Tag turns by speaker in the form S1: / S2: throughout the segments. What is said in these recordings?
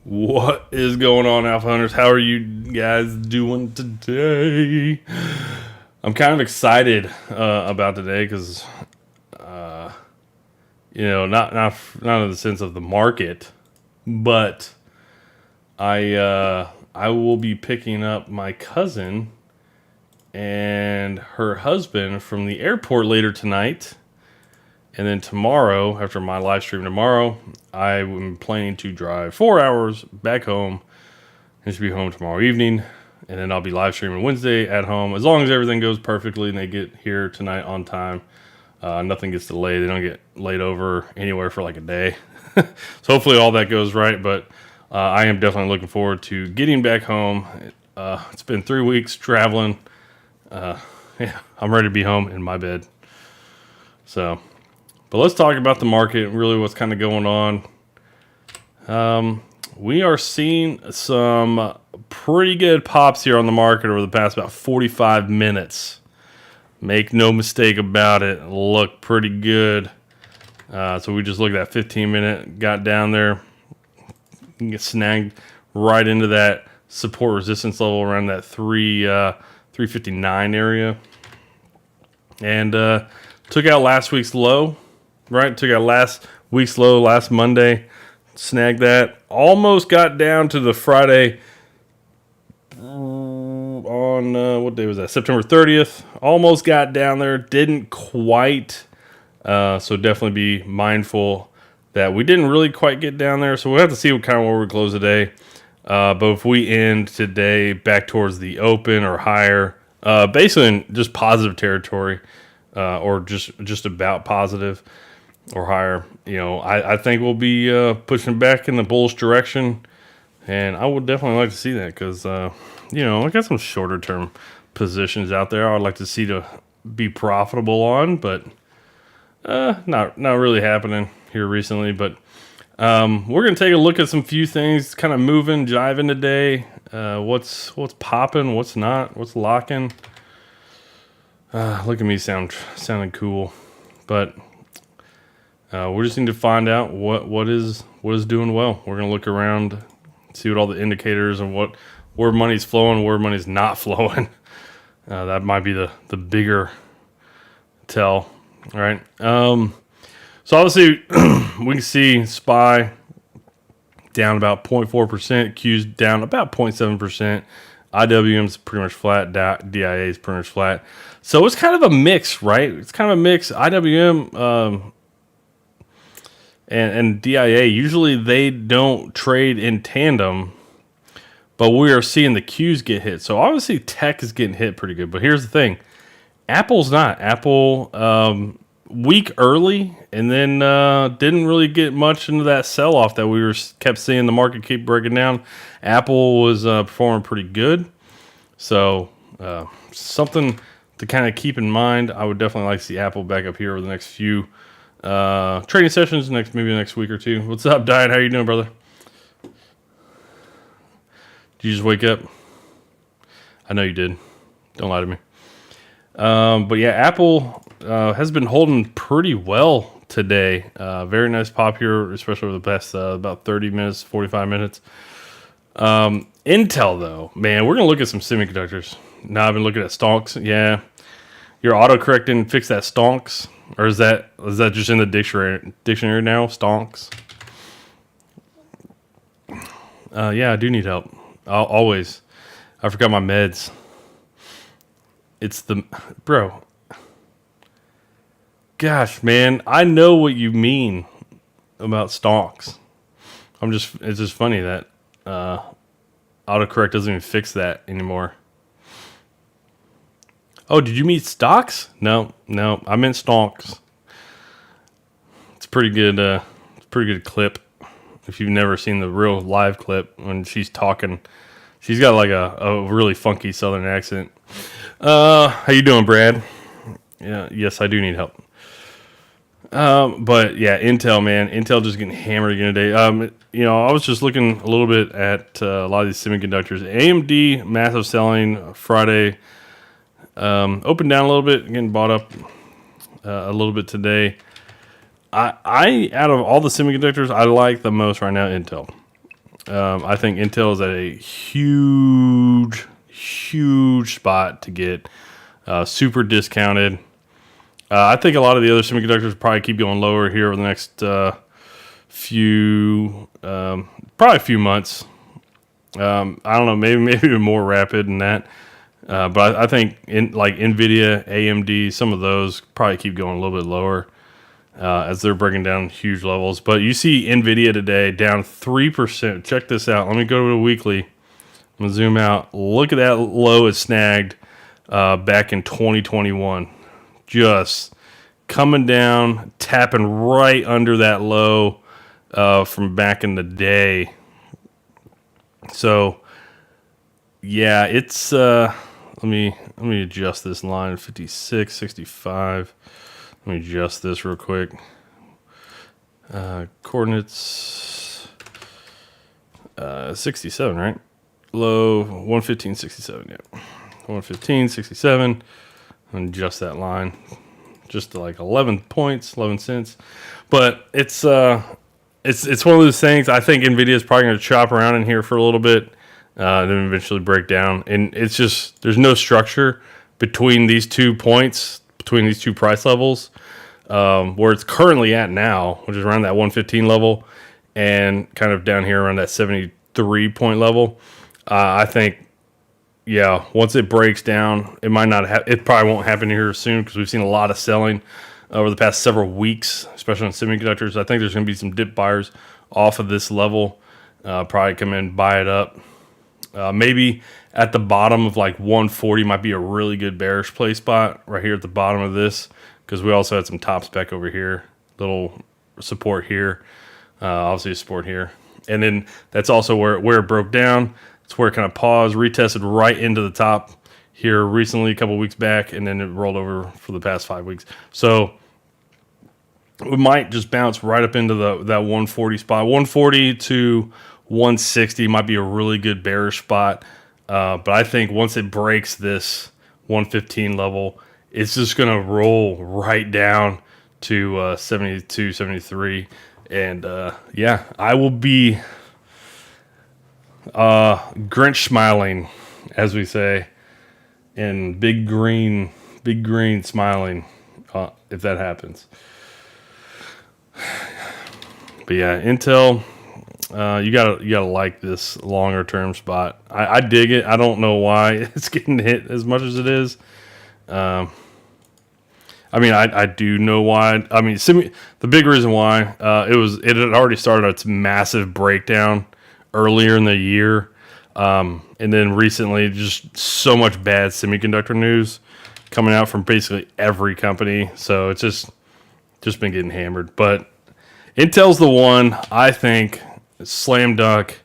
S1: What is going on, Alpha Hunters? How are you guys doing today? I'm kind of excited about today because, not in the sense of the market, but I will be picking up my cousin and her husband from the airport later tonight. And then tomorrow, after my live stream tomorrow, I am planning to drive 4 hours back home and should be home tomorrow evening. And then I'll be live streaming Wednesday at home. As long as everything goes perfectly and they get here tonight on time, nothing gets delayed. They don't get laid over anywhere for like a day. So hopefully all that goes right. But I am definitely looking forward to getting back home. It's been 3 weeks traveling. Yeah, I'm ready to be home in my bed. So... But let's talk about the market and really what's kind of going on. We are seeing some pretty good pops here on the market over the past about 45 minutes. Make no mistake about it, look pretty good. So we just looked at that 15-minute, got down there, get snagged right into that support resistance level around that 359 area. And took out last week's low. Right, took out last week's low last Monday, snagged that. Almost got down to the Friday on, what day was that? September 30th. Almost got down there, didn't quite. So definitely be mindful that we didn't really quite get down there. So we'll have to see where we close today. But if we end today back towards the open or higher, basically in just positive territory, or just about positive or higher, I think we'll be pushing back in the bullish direction, and I would definitely like to see that because, I got some shorter term positions out there I would like to see to be profitable on, but not really happening here recently. But we're gonna take a look at some few things, kind of moving, jiving today. What's popping, what's not, what's locking. Look at me sounding cool, but. We just need to find out what is doing well. We're gonna look around, see what all the indicators and where money's flowing, where money's not flowing. That might be the bigger tell, right? So obviously we can see SPY down about 0.4%, Q's down about 0.7%, IWM's pretty much flat, DIA is pretty much flat. So it's kind of a mix, right? It's kind of a mix. IWM. And DIA, usually they don't trade in tandem, but we are seeing the Qs get hit. So obviously tech is getting hit pretty good. But here's the thing. Apple's not. Apple, weak early, and then didn't really get much into that sell-off that we kept seeing the market keep breaking down. Apple was performing pretty good. So something to kind of keep in mind. I would definitely like to see Apple back up here over the next few trading sessions maybe next week or two. What's up, Diet? How you doing, brother? Did you just wake up? I know you did. Don't lie to me. But yeah, Apple has been holding pretty well today. Very nice pop here, especially over the past about 30 minutes, 45 minutes. Intel, though, man, we're going to look at some semiconductors. Now I've been looking at stonks. Yeah. Your autocorrect didn't fix that stonks. Or is that just in the dictionary now? Stonks. Yeah, I do need help. Always. I forgot my meds. It's bro. Gosh, man, I know what you mean about stonks. It's just funny that autocorrect doesn't even fix that anymore. Oh, did you mean stocks? No, I meant stonks. It's pretty good. It's a pretty good clip. If you've never seen the real live clip when she's talking, she's got like a really funky Southern accent. How you doing, Brad? Yeah, yes, I do need help. But yeah, Intel, man, Intel just getting hammered again today. I was just looking a little bit at a lot of these semiconductors. AMD massive selling Friday. Opened down a little bit, getting bought up a little bit today. I out of all the semiconductors, I like the most right now Intel. I think Intel is at a huge spot to get, super discounted. I think a lot of the other semiconductors probably keep going lower here over the next probably a few months. I don't know, maybe even more rapid than that. But I think like Nvidia, AMD, some of those probably keep going a little bit lower as they're breaking down huge levels. But you see Nvidia today down 3%. Check this out. Let me go to the weekly. I'm gonna zoom out. Look at that low it snagged back in 2021. Just coming down, tapping right under that low from back in the day. So yeah, it's let me adjust this line 56, 65. Let me adjust this real quick. Coordinates 67, right? Low 115.67. Yeah, 115.67. And adjust that line just to like 11 points, 11 cents. But it's one of those things. I think Nvidia is probably going to chop around in here for a little bit, then eventually break down. And it's just there's no structure between these 2 points, between these two price levels, where it's currently at now, which is around that 115 level, and kind of down here around that 73 point level. I think, yeah, once it breaks down, it might not it probably won't happen here soon because we've seen a lot of selling over the past several weeks, especially on semiconductors. I think there's going to be some dip buyers off of this level, probably come in, buy it up. Maybe at the bottom of like 140 might be a really good bearish play spot right here at the bottom of this, because we also had some top spec over here, little support here, obviously a support here. And then that's also where it broke down. It's where it kind of paused, retested right into the top here recently, a couple weeks back, and then it rolled over for the past 5 weeks. So we might just bounce right up into that 140 spot. 140 to 160 might be a really good bearish spot. But I think once it breaks this 115 level, it's just going to roll right down to 72, 73. And yeah, I will be Grinch smiling, as we say, and big green smiling if that happens. But yeah, Intel, you gotta like this longer term spot. I dig it. I don't know why it's getting hit as much as it is. I mean, I do know why. I mean, the big reason why it had already started its massive breakdown earlier in the year, and then recently just so much bad semiconductor news coming out from basically every company. So it's just been getting hammered. But Intel's the one I think slam dunk.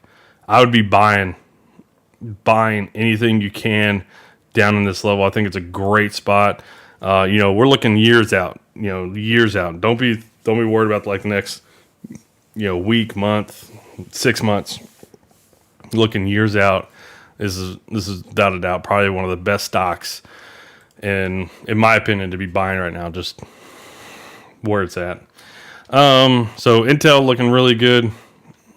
S1: I would be buying anything you can down in this level. I think it's a great spot. We're looking years out. Years out. Don't be worried about like the next week, month, 6 months. Looking years out. This is without a doubt probably one of the best stocks, and in my opinion, to be buying right now. Just where it's at. So Intel looking really good.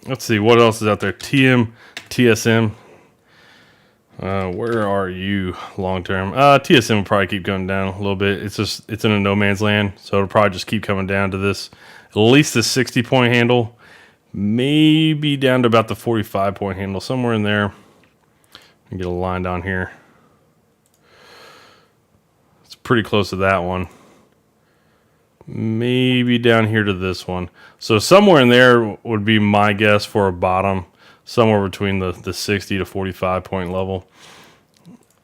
S1: Let's see what else is out there. TSM. Where are you long term? TSM will probably keep going down a little bit. It's in a no man's land, so it'll probably just keep coming down to this, at least the 60 point handle, maybe down to about the 45 point handle, somewhere in there. Get a line down here. It's pretty close to that one. Maybe down here to this one. So somewhere in there would be my guess for a bottom, somewhere between the 60 to 45 point level.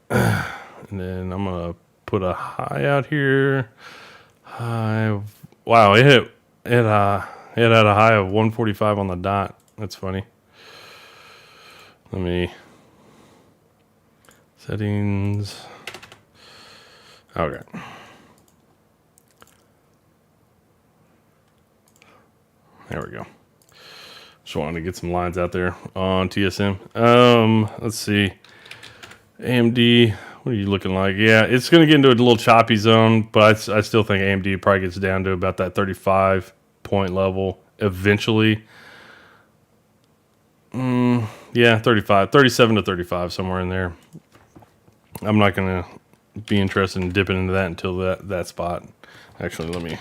S1: And then I'm going to put a high out here. High. Wow, it had a high of 145 on the dot. That's funny. Let me settings. Okay. There we go. Just wanted to get some lines out there on TSM. Let's see. AMD, what are you looking like? Yeah, it's going to get into a little choppy zone, but I still think AMD probably gets down to about that 35 point level eventually. Yeah, 35, 37 to 35, somewhere in there. I'm not going to be interested in dipping into that until that spot. Actually, let me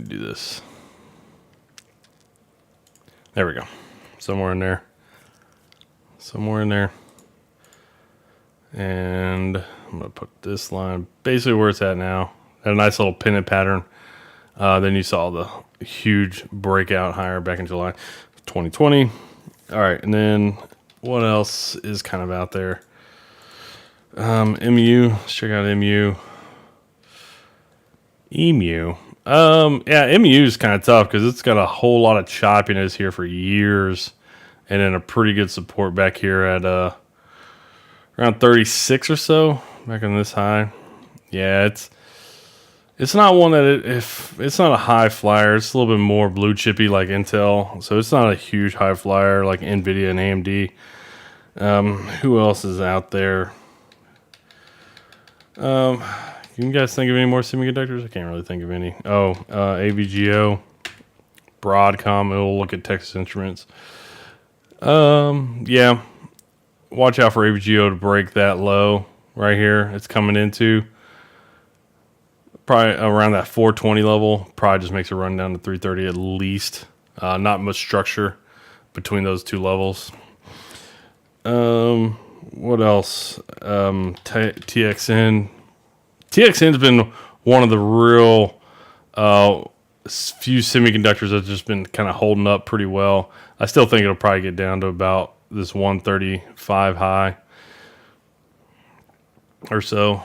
S1: do this. There we go. Somewhere in there. Somewhere in there. And I'm going to put this line basically where it's at now. Had a nice little pennant pattern. Then you saw the huge breakout higher back in July 2020. All right, and then what else is kind of out there? MU. Let's check out MU. EMU. Yeah, MU is kind of tough because it's got a whole lot of choppiness here for years, and then a pretty good support back here at around 36 or so, back on this high. Yeah, it's not one that if it's not a high flyer. It's a little bit more blue chippy like Intel, so it's not a huge high flyer like Nvidia and AMD. Who else is out there? Can you guys think of any more semiconductors? I can't really think of any. Oh, AVGO, Broadcom. It'll look at Texas Instruments. Yeah. Watch out for AVGO to break that low right here. It's coming into probably around that 420 level. Probably just makes it run down to 330 at least. Not much structure between those two levels. What else? TXN. TXN's been one of the real few semiconductors that's just been kind of holding up pretty well. I still think it'll probably get down to about this 135 high or so.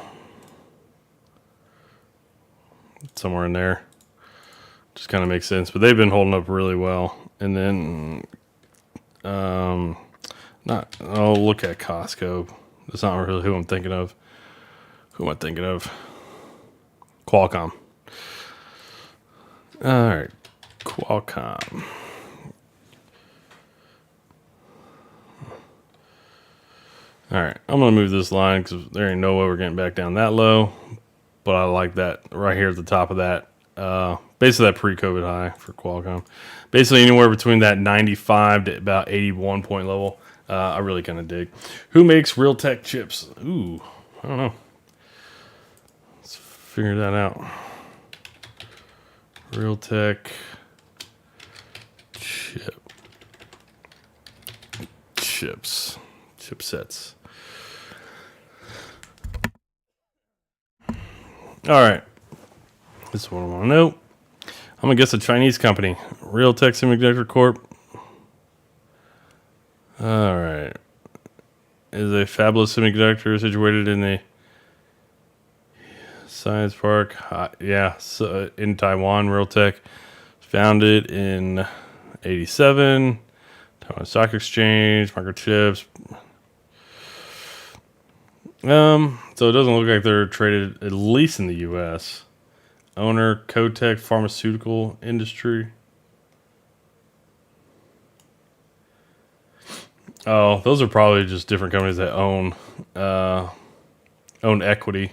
S1: Somewhere in there. Just kind of makes sense. But they've been holding up really well. And then, look at Costco. That's not really who I'm thinking of. Who am I thinking of? Qualcomm. All right. Qualcomm. All right. I'm going to move this line because there ain't no way we're getting back down that low. But I like that right here at the top of that. Basically that pre-COVID high for Qualcomm. Basically anywhere between that 95 to about 81 point level. I really kind of dig. Who makes Realtek chips? Ooh, I don't know. Let's figure that out. Realtek chipsets. All right. This is what I want to know. I'm going to guess a Chinese company. Realtek Semiconductor Corp. All right. Is a fabulous semiconductor situated in the Science Park. So in Taiwan. Realtek founded in 87. Taiwan Stock Exchange, microchips. So it doesn't look like they're traded, at least in the U.S. Owner, Kotek Pharmaceutical Industry. Oh, those are probably just different companies that own equity.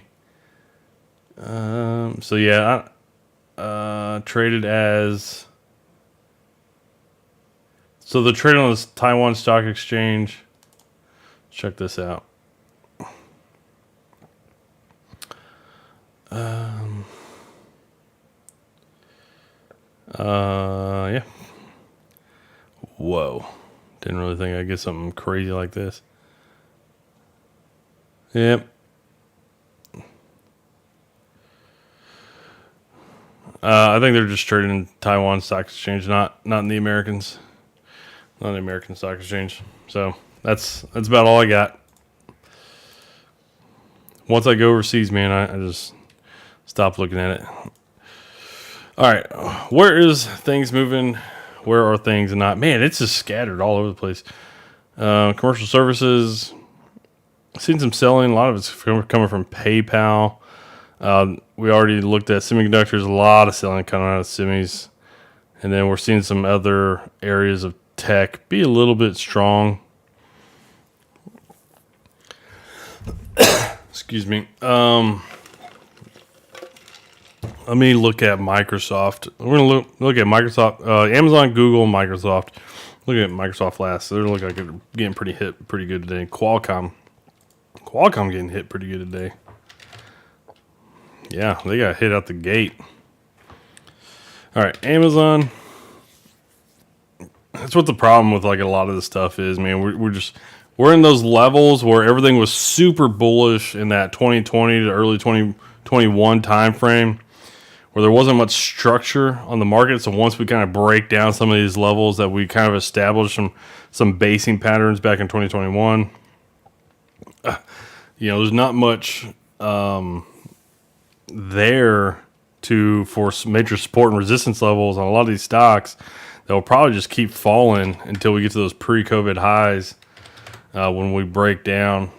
S1: So yeah, traded as. So they're traded on the Taiwan Stock Exchange. Check this out. Yeah. Whoa. Didn't really think I'd get something crazy like this. Yep. I think they're just trading in Taiwan Stock Exchange, not in the Americans. Not the American Stock Exchange. So that's about all I got. Once I go overseas, man, I just stop looking at it. All right, where is things moving? Where are things not? Man, it's just scattered all over the place. Commercial services, seen some selling. A lot of it's coming from PayPal. We already looked at semiconductors. A lot of selling coming out of semis. And then we're seeing some other areas of tech be a little bit strong. Excuse me. Let me look at Microsoft. We're gonna look at Microsoft, Amazon, Google, Microsoft. Look at Microsoft last. They look like they're getting pretty good today. Qualcomm getting hit pretty good today. Yeah, they got hit out the gate. All right, Amazon. That's what the problem with like a lot of this stuff is, man. We're in those levels where everything was super bullish in that 2020 to early 2021 time frame, where there wasn't much structure on the market. So once we kind of break down some of these levels that we kind of established some basing patterns back in 2021, there's not much there for major support and resistance levels on a lot of these stocks that will probably just keep falling until we get to those pre-COVID highs when we break down.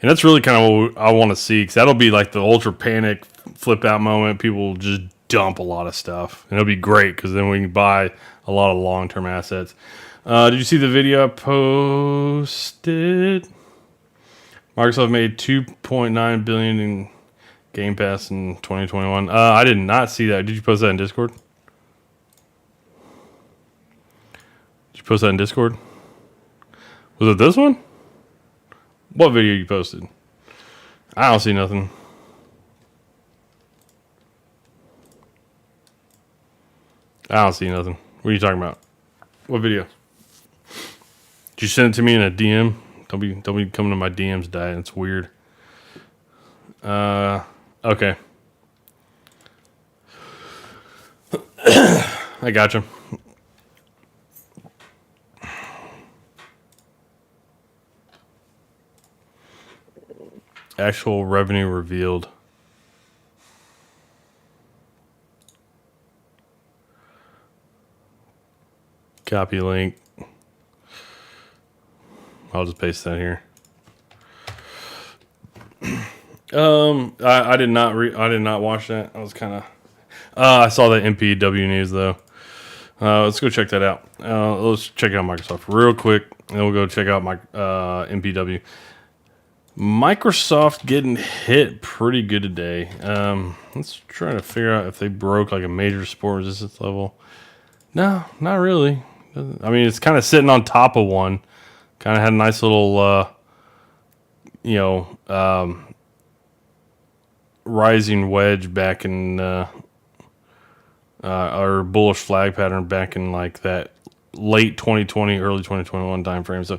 S1: And that's really kind of what I want to see, because that'll be like the ultra panic flip out moment. People will just dump a lot of stuff, and it'll be great because then we can buy a lot of long-term assets. Did you see the video I posted? Microsoft made $2.9 billion in Game Pass in 2021. I did not see that. Did you post that in Discord? Did you post that in Discord? Was it this one? What video you posted? I don't see nothing. I don't see nothing. What are you talking about? What video? Did you send it to me in a DM? Don't be coming to my DMs, Diet. It's weird. Okay. I gotcha. Actual revenue revealed. Copy link. I'll just paste that here. I did not watch that. I was kind of. I saw the MPW news though. Let's go check that out. Let's check out Microsoft real quick, and then we'll go check out my MPW. Microsoft getting hit pretty good today. Let's try to figure out if they broke like a major support resistance level. No, not really. I mean, it's kind of sitting on top of one. Kind of had a nice little, rising wedge back in, or bullish flag pattern back in like that late 2020, early 2021 time frame. So,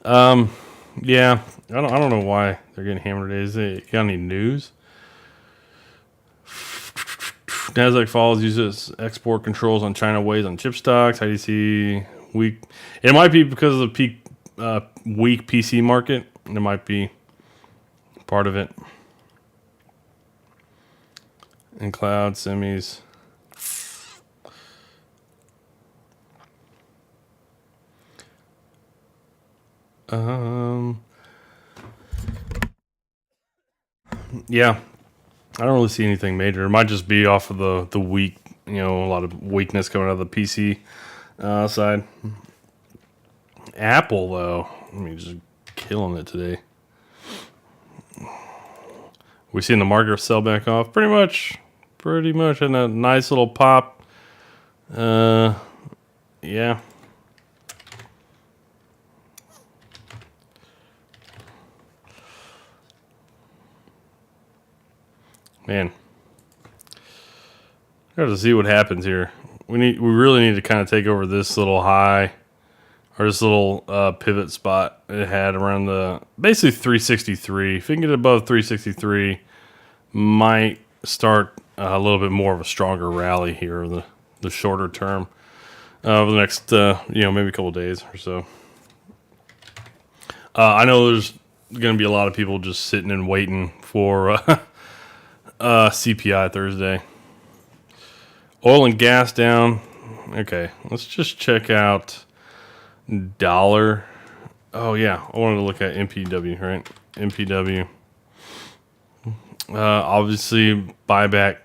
S1: yeah, I don't know why they're getting hammered today. Is it got any news? Nasdaq falls, uses export controls on China weighs on chip stocks. IDC weak. It might be because of the weak PC market. It might be part of it. And cloud semis. Yeah, I don't really see anything major. It might just be off of the weak, a lot of weakness coming out of the PC side. Apple, though, just killing it today. We seen the market sell back off pretty much in a nice little pop. Yeah. Man, I have to see what happens here. We really need to kind of take over this little high, or this little pivot spot it had around the basically 363. If we can get above 363, might start a little bit more of a stronger rally here in the shorter term over the next maybe a couple of days or so. I know there's going to be a lot of people just sitting and waiting for CPI Thursday. Oil and gas down. Okay, let's just check out dollar. Oh yeah, I wanted to look at MPW, right? MPW. Obviously buyback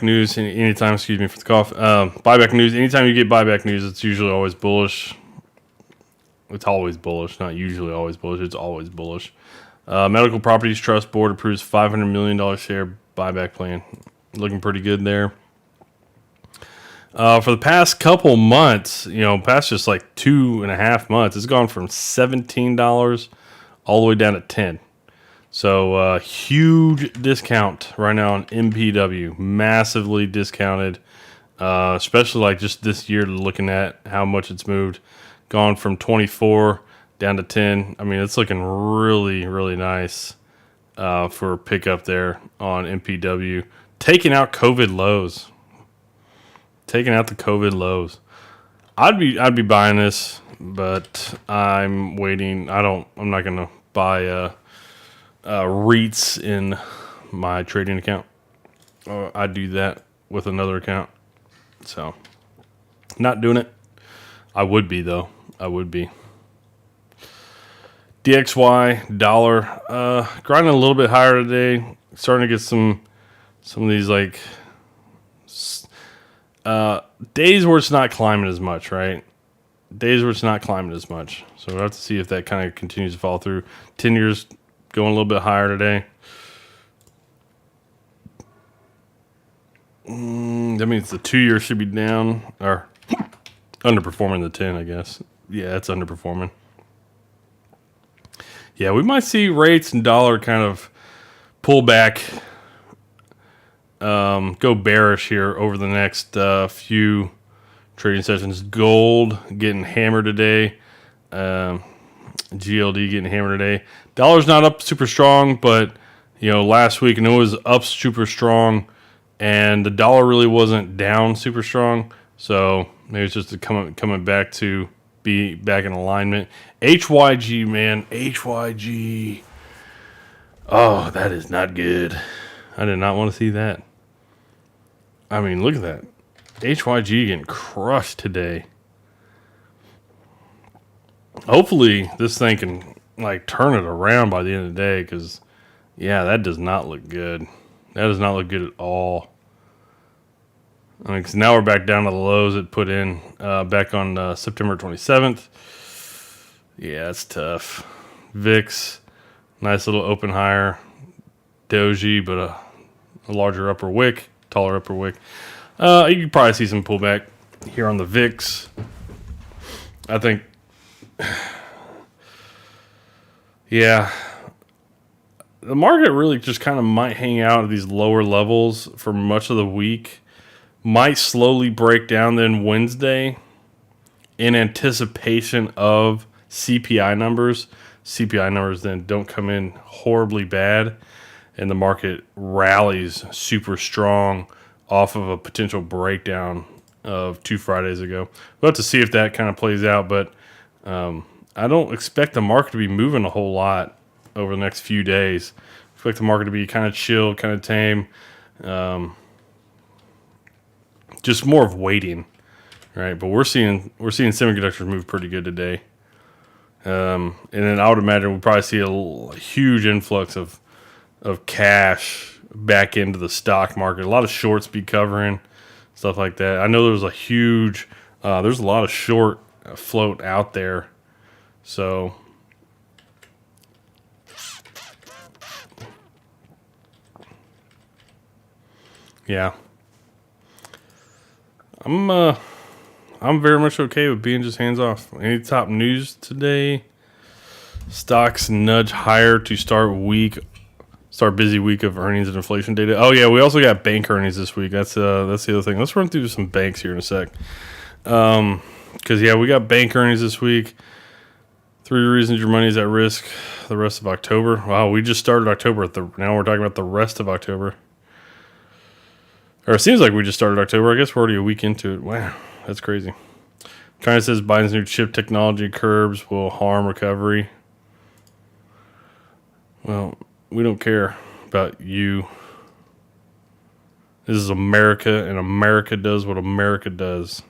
S1: news anytime. Excuse me for the cough. Buyback news. Anytime you get buyback news, it's usually always bullish. It's always bullish, not usually always bullish. It's always bullish. Medical Properties Trust Board approves $500 million share buyback plan. Looking pretty good there. For the past couple months, past just like 2.5 months, it's gone from $17 all the way down to $10. So huge discount right now on MPW, massively discounted, especially like just this year, looking at how much it's moved, gone from 24 down to 10. I mean, it's looking really, really nice for a pickup there on MPW, taking out COVID lows. Taking out the COVID lows. I'd be buying this, but I'm waiting. I'm not gonna buy REITs in my trading account. I do that with another account. So not doing it. I would be though. I would be. DXY dollar grinding a little bit higher today. Starting to get some of these like days where it's not climbing as much, right? Days where it's not climbing as much. So we'll have to see if that kind of continues to fall through. 10 years going a little bit higher today. That means the 2 years should be down or underperforming the 10, I guess. Yeah, it's underperforming. Yeah, we might see rates and dollar kind of pull back, go bearish here over the next few trading sessions. Gold getting hammered today. GLD getting hammered today. Dollar's not up super strong, but last week, and it was up super strong, and the dollar really wasn't down super strong. So maybe it's just coming back to be back in alignment. HYG, man, HYG. Oh, that is not good. I did not want to see that. I mean, look at that. HYG getting crushed today. Hopefully this thing can like turn it around by the end of the day, because yeah, that does not look good. That does not look good at all. I mean, 'cause now we're back down to the lows it put in back on September 27th. Yeah, it's tough. VIX, nice little open higher. Doji, but a larger upper wick, taller upper wick. You could probably see some pullback here on the VIX. I think, yeah, the market really just kind of might hang out at these lower levels for much of the week. Might slowly break down then Wednesday in anticipation of CPI numbers. CPI numbers then don't come in horribly bad, and the market rallies super strong off of a potential breakdown of 2 Fridays ago. We'll have to see if that kind of plays out, but I don't expect the market to be moving a whole lot over the next few days. I expect the market to be kind of chill, kind of tame. Just more of waiting, right? But we're seeing semiconductors move pretty good today, and then I would imagine we'll probably see a huge influx of cash back into the stock market. A lot of shorts be covering stuff like that. I know there's a lot of short float out there, so yeah. I'm very much okay with being just hands off. Any top news today? Stocks nudge higher to start busy week of earnings and inflation data. Oh yeah, we also got bank earnings this week. That's the other thing. Let's run through some banks here in a sec. Because yeah, we got bank earnings this week. 3 reasons your money's at risk the rest of October. Wow, we just started October. Now we're talking about the rest of October. Or it seems like we just started October. I guess we're already a week into it. Wow, that's crazy. China says Biden's new chip technology curbs will harm recovery. Well, we don't care about you. This is America, and America does what America does.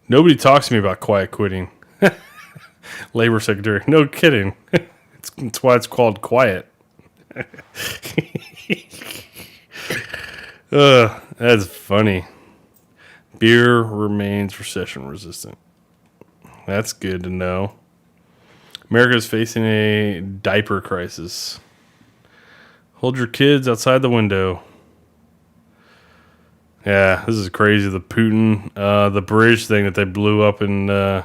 S1: Nobody talks to me about quiet quitting. Labor Secretary. No kidding. It's why it's called quiet. That's funny. Beer remains recession resistant. That's good to know. America is facing a diaper crisis. Hold your kids outside the window. Yeah, this is crazy. The Putin, the bridge thing that they blew up and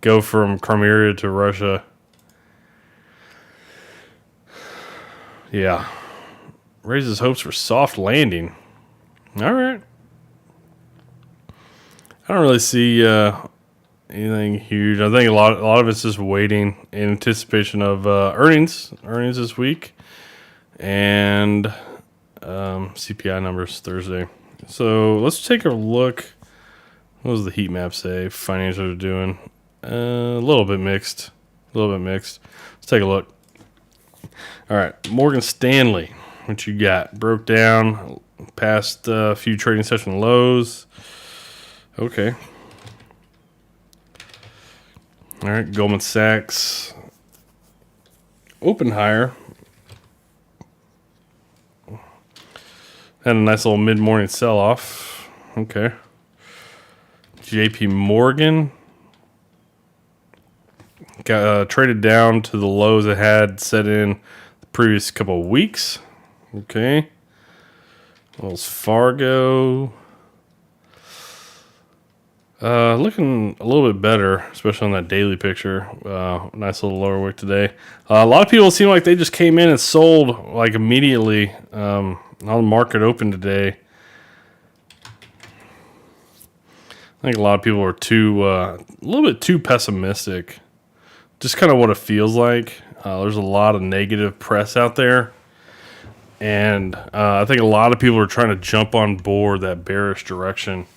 S1: go from Crimea to Russia. Yeah. Raises hopes for soft landing. All right. I don't really see anything huge. I think a lot of it's just waiting in anticipation of earnings this week, and CPI numbers Thursday. So let's take a look. What does the heat map say? Financials are doing a little bit mixed. Let's take a look. All right, Morgan Stanley. What you got? Broke down past a few trading session lows. Okay. All right, Goldman Sachs. Open higher. Had a nice little mid-morning sell-off. Okay. JP Morgan got traded down to the lows it had set in the previous couple of weeks. Okay. Wells Fargo. Looking a little bit better, especially on that daily picture. Nice little lower wick today. A lot of people seem like they just came in and sold like immediately. On the market open today. I think a lot of people are a little bit too pessimistic. Just kind of what it feels like. There's a lot of negative press out there. And I think a lot of people are trying to jump on board that bearish direction.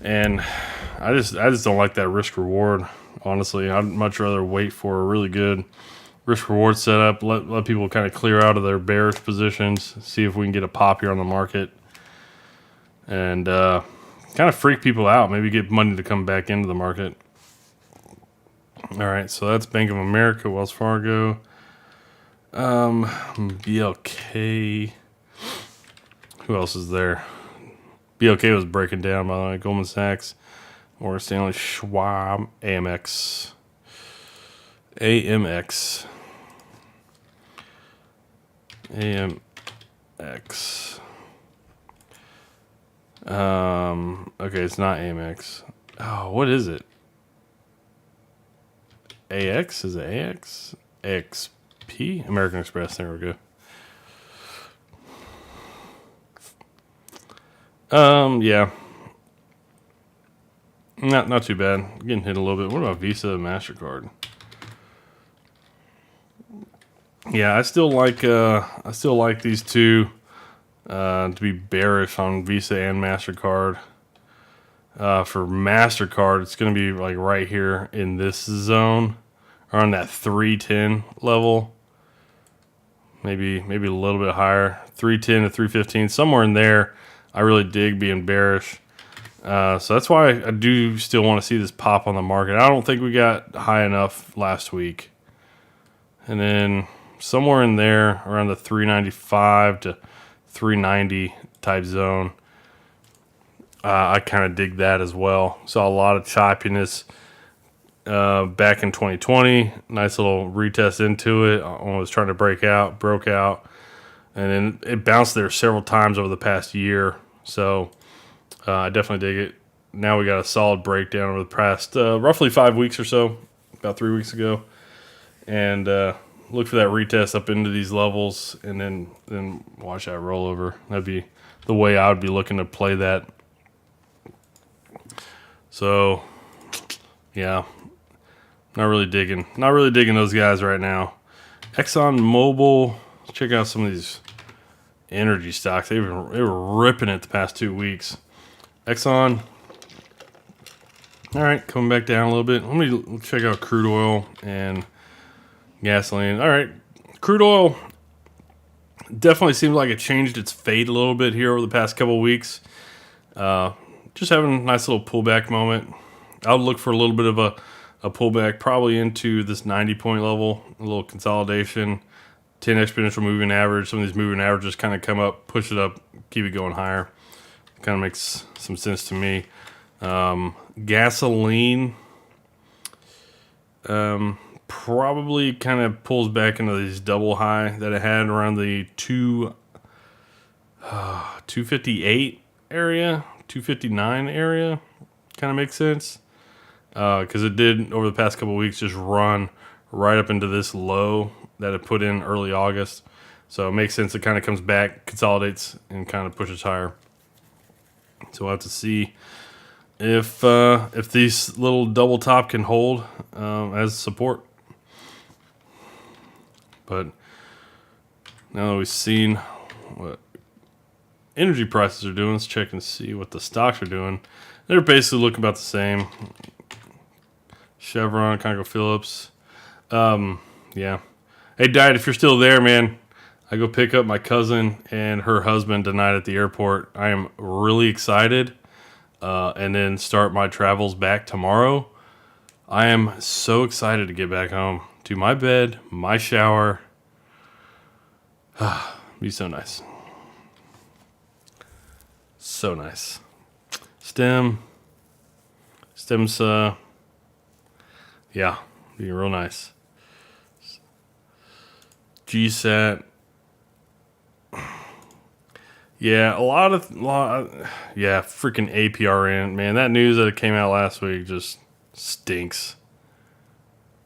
S1: And I just don't like that risk reward. Honestly, I'd much rather wait for a really good risk reward setup. Let people kind of clear out of their bearish positions. See if we can get a pop here on the market, and kind of freak people out. Maybe get money to come back into the market. All right, so that's Bank of America, Wells Fargo, BLK. Who else is there? BLK was breaking down, by the way. Goldman Sachs, Morgan Stanley, Schwab, AMX. AMX. Okay, it's not AMX. Oh, what is it? AX? Is it AX? XP? American Express. There we go. Yeah. Not too bad. Getting hit a little bit. What about Visa and MasterCard? Yeah, I still like these two to be bearish on Visa and MasterCard. For MasterCard, it's going to be like right here in this zone, or on that 310 level. Maybe a little bit higher, 310 to 315, somewhere in there. I really dig being bearish. So that's why I do still want to see this pop on the market. I don't think we got high enough last week. And then somewhere in there around the 395 to 390 type zone, I kind of dig that as well. Saw a lot of choppiness back in 2020. Nice little retest into it. I was trying to broke out. And then it bounced there several times over the past year. So I definitely dig it. Now we got a solid breakdown over the past roughly 5 weeks or so, about 3 weeks ago. And look for that retest up into these levels and then watch that rollover. That'd be the way I would be looking to play that. So, yeah, not really digging those guys right now. ExxonMobil, let's check out some of these energy stocks. They were ripping it the past 2 weeks. Exxon, all right, coming back down a little bit. Let me check out crude oil and gasoline. All right, crude oil definitely seems like it changed its fate a little bit here over the past couple of weeks. Just having a nice little pullback moment. I'll look for a little bit of a pullback, probably into this 90-point level, a little consolidation, 10 exponential moving average. Some of these moving averages kind of come up, push it up, keep it going higher. Kind of makes some sense to me. Gasoline, probably kind of pulls back into these double high that it had around the 258 area, 259 area. Kind of makes sense. Because it did over the past couple of weeks just run right up into this low that it put in early August. So it makes sense. It kind of comes back, consolidates, and kind of pushes higher. So we'll have to see if these little double top can hold as support. But now that we've seen what energy prices are doing, let's check and see what the stocks are doing. They're basically looking about the same. Chevron, ConocoPhillips. Yeah. Hey, Diet, if you're still there, man, I go pick up my cousin and her husband tonight at the airport. I am really excited. And then start my travels back tomorrow. I am so excited to get back home to my bed, my shower. Be so nice. So nice. Stem's, yeah, be real nice. GSAT. Yeah, yeah, freaking APRN, man. That news that came out last week just stinks.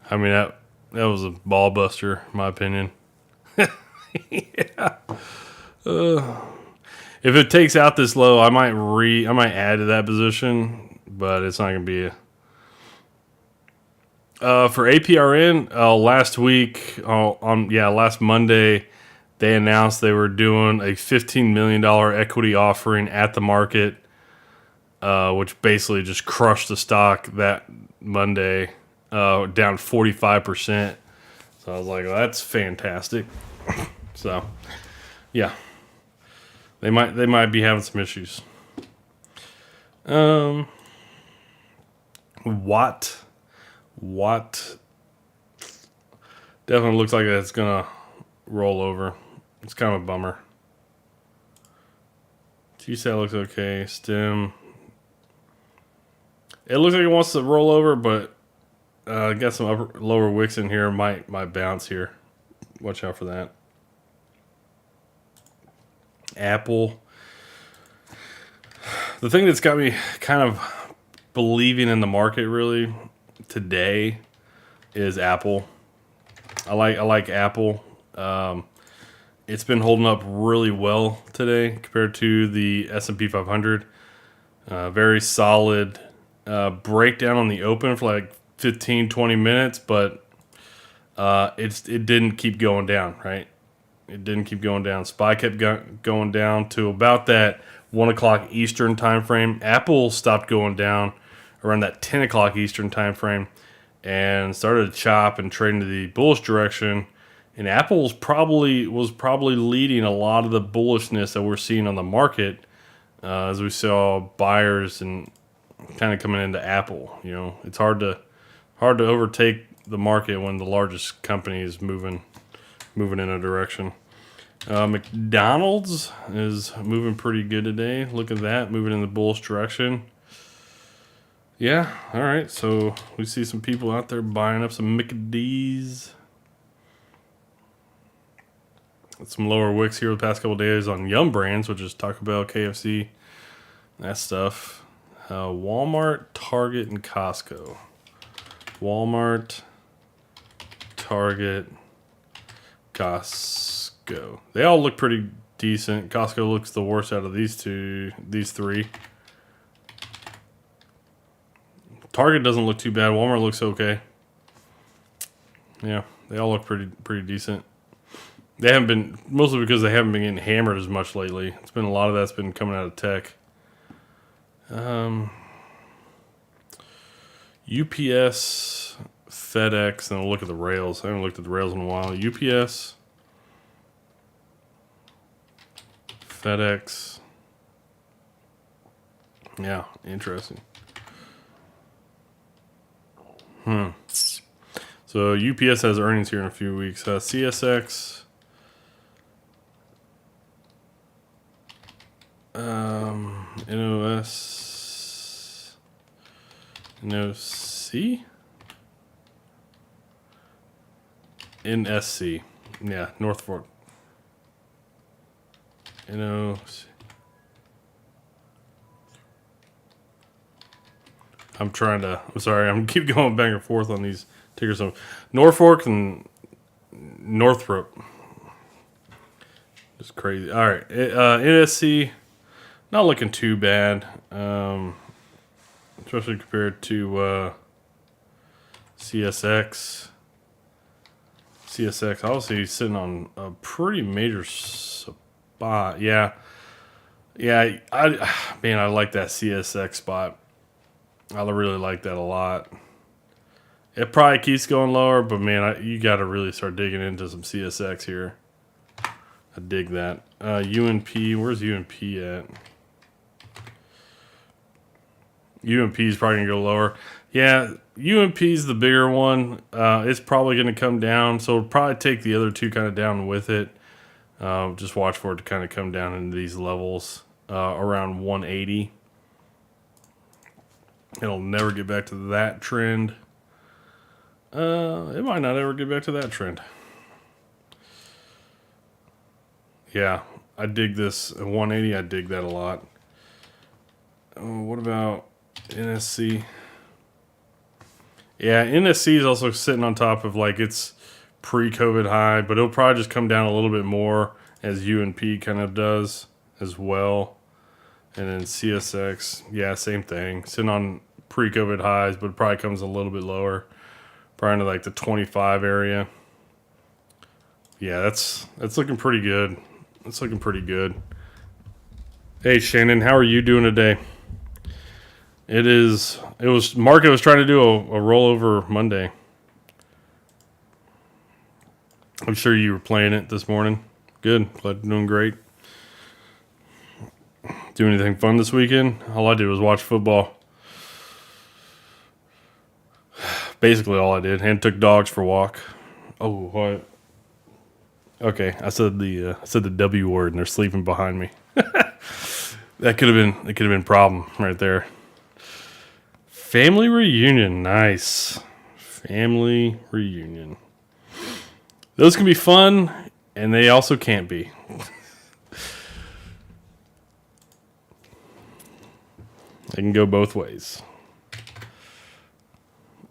S1: I mean, that was a ball buster, in my opinion. Yeah. If it takes out this low, I might add to that position, but it's not gonna be for APRN. Last Monday, they announced they were doing a $15 million equity offering at the market, which basically just crushed the stock that Monday, down 45%. So I was like, well, that's fantastic. So, yeah, they might be having some issues. Watt definitely looks like it's gonna roll over. It's kind of a bummer. GSAT looks okay. Stem. It looks like it wants to roll over, but got some lower wicks in here. Might bounce here. Watch out for that. Apple. The thing that's got me kind of believing in the market really today is Apple. I like Apple. It's been holding up really well today compared to the S&P 500. Very solid breakdown on the open for like 15, 20 minutes, but it didn't keep going down, right? It didn't keep going down. SPY kept going down to about that 1 o'clock Eastern time frame. Apple stopped going down around that 10 o'clock Eastern time frame and started to chop and trade into the bullish direction. And Apple was probably leading a lot of the bullishness that we're seeing on the market as we saw buyers and kind of coming into Apple. You know, it's hard to overtake the market when the largest company is moving in a direction. McDonald's is moving pretty good today. Look at that, moving in the bullish direction. Yeah, all right. So we see some people out there buying up some McD's. Some lower wicks here the past couple of days on Yum Brands, which is Taco Bell, KFC, that stuff. Walmart, Target, and Costco. Walmart, Target, Costco. They all look pretty decent. Costco looks the worst out of these three. Target doesn't look too bad. Walmart looks okay. Yeah, they all look pretty decent. They haven't been, mostly because they haven't been getting hammered as much lately. It's been a lot of that's been coming out of tech. UPS, FedEx, and I'll look at the rails. I haven't looked at the rails in a while. UPS, FedEx. Yeah, interesting. So UPS has earnings here in a few weeks. CSX. NOC. NSC. Yeah, North Fork. I'm sorry, I'm keep going back and forth on these tickers. So Norfolk and Northrop. Just crazy. All right. NSC, not looking too bad, especially compared to CSX. CSX, obviously, sitting on a pretty major spot. Yeah. Yeah. I like that CSX spot. I really like that a lot. It probably keeps going lower, but man, you got to really start digging into some CSX here. I dig that. UNP, where's UNP at? UNP is probably going to go lower. Yeah, UNP is the bigger one. It's probably going to come down, so it'll probably take the other two kind of down with it. Just watch for it to kind of come down into these levels around 180. It'll never get back to that trend. It might not ever get back to that trend. Yeah, I dig this 180. I dig that a lot. What about NSC? Yeah, NSC is also sitting on top of like its pre-COVID high, but it'll probably just come down a little bit more as UNP kind of does as well. And then CSX, yeah, same thing. Sitting on pre-COVID highs, but it probably comes a little bit lower, probably into like the 25 area. Yeah, that's looking pretty good. It's looking pretty good. Hey Shannon, how are you doing today? Market was trying to do a rollover Monday. I'm sure you were playing it this morning. Good. Glad you're doing great. Do anything fun this weekend? All I did was watch football. Basically all I did. And took dogs for a walk. Oh, what? Okay, I said the W word and they're sleeping behind me. That could have been a problem right there. Family reunion, nice. Family reunion. Those can be fun, and they also can't be. They can go both ways.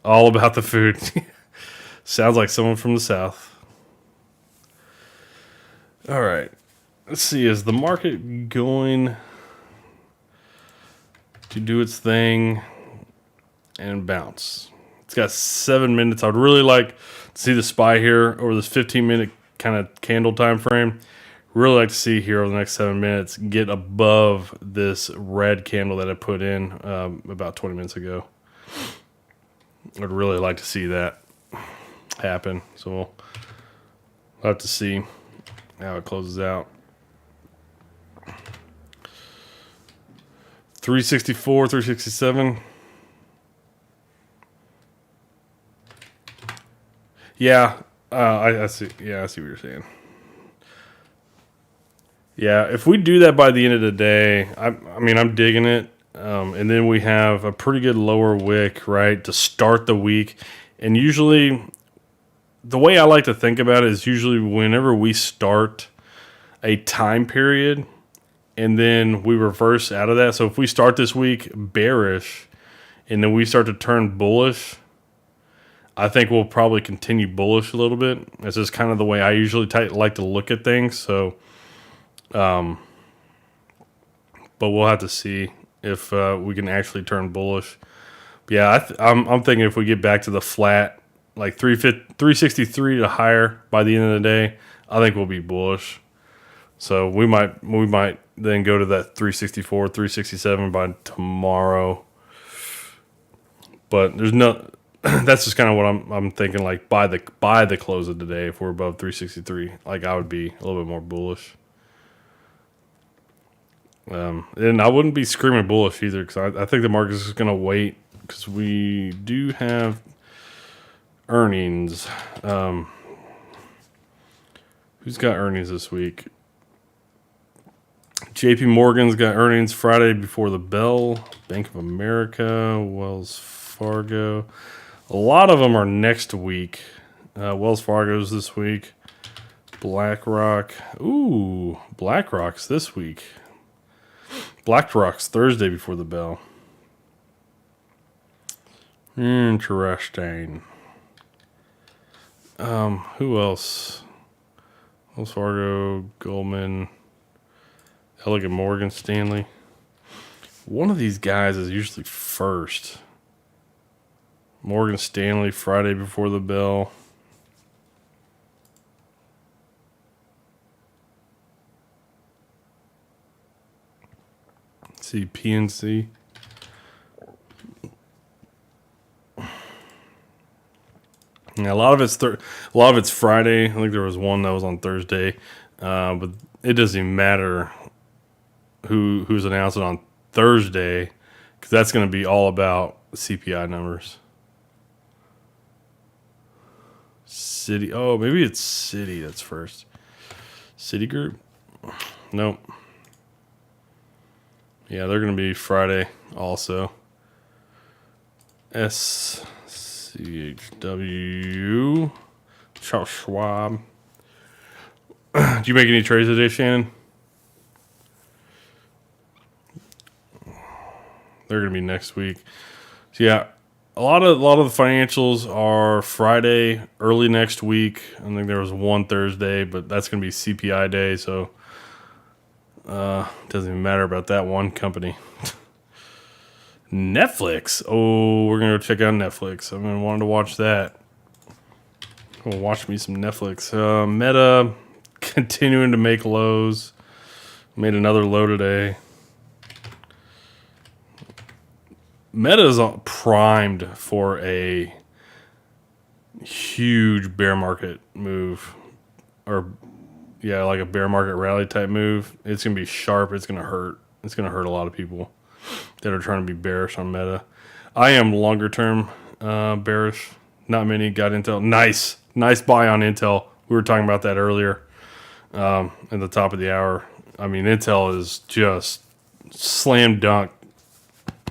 S1: All about the food. Sounds like someone from the South. All right. Let's see. Is the market going to do its thing and bounce? It's got 7 minutes. I'd really like to see the SPY here over this 15-minute kind of candle time frame. Really like to see here over the next 7 minutes get above this red candle that I put in about 20 minutes ago. I'd really like to see that happen. So we'll have to see how it closes out. 364, 367. Yeah, I see. Yeah, I see what you're saying. Yeah, if we do that by the end of the day, I'm digging it. And then we have a pretty good lower wick, right, to start the week. And usually, the way I like to think about it is usually whenever we start a time period and then we reverse out of that. So if we start this week bearish and then we start to turn bullish, I think we'll probably continue bullish a little bit. This is kind of the way I usually like to look at things. So, but we'll have to see if we can actually turn bullish. But yeah, I'm thinking if we get back to the flat, like 363 to higher by the end of the day, I think we'll be bullish. So we might then go to that 364, 367 by tomorrow. But there's no. That's just kind of what I'm thinking. Like by the close of the day, if we're above 363, like I would be a little bit more bullish. And I wouldn't be screaming bullish either because I think the market is just going to wait because we do have earnings. Who's got earnings this week? JP Morgan's got earnings Friday before the bell. Bank of America, Wells Fargo. A lot of them are next week. Wells Fargo's this week. BlackRock. Ooh, BlackRock's this week. BlackRock's Thursday before the bell. Interesting. Who else? Wells Fargo, Goldman, Elegant Morgan Stanley. One of these guys is usually first. Morgan Stanley, Friday before the bell. Let's see, PNC. Yeah, a lot of it's Friday. I think there was one that was on Thursday, but it doesn't even matter who's announcing on Thursday, because that's going to be all about CPI numbers. Citi. Oh, maybe it's Citi that's first. Citigroup? Nope. Yeah, they're going to be Friday also. SCHW. Charles Schwab. Did you make any trades today, Shannon? They're going to be next week. So yeah, a lot of the financials are Friday, early next week. I think there was one Thursday, but that's going to be CPI day, so it doesn't even matter about that one company. Netflix. Oh, we're going to go check out Netflix. I've been wanting to watch that. Go watch me some Netflix. Meta continuing to make lows. Made another low today. Meta is primed for a huge bear market move, or like a bear market rally type move. It's gonna be sharp. It's gonna hurt. It's gonna hurt a lot of people that are trying to be bearish on Meta. I am longer term bearish. Not many got Intel. Nice buy on Intel. We were talking about that earlier at the top of the hour. I mean, Intel is just slam dunk.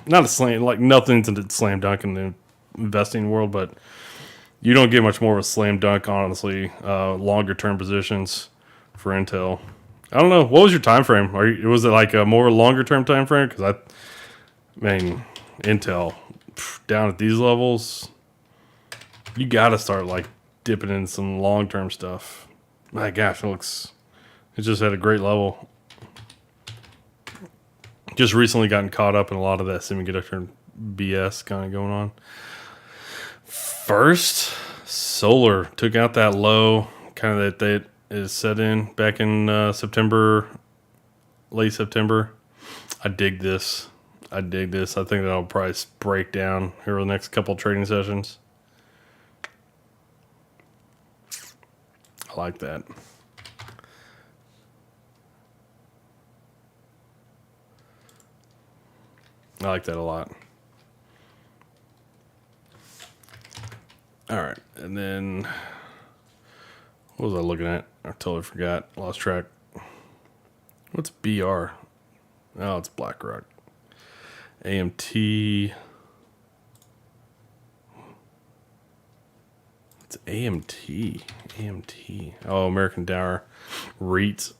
S1: Not a slam, like nothing's a slam dunk in the investing world, but you don't get much more of a slam dunk, honestly. Longer term positions for Intel. I don't know. What was your time frame? Was it like a more longer term time frame? Because Intel down at these levels, you got to start like dipping in some long term stuff. My gosh, it just at a great level. Just recently gotten caught up in a lot of that semiconductor BS kind of going on. First, solar took out that low kind of that is set in back in late September. I dig this. I think that'll probably break down here over the next couple trading sessions. I like that. I like that a lot. All right. And then, what was I looking at? I totally forgot. Lost track. What's BR? Oh, it's BlackRock. AMT. It's AMT. AMT. Oh, American Tower. REITs.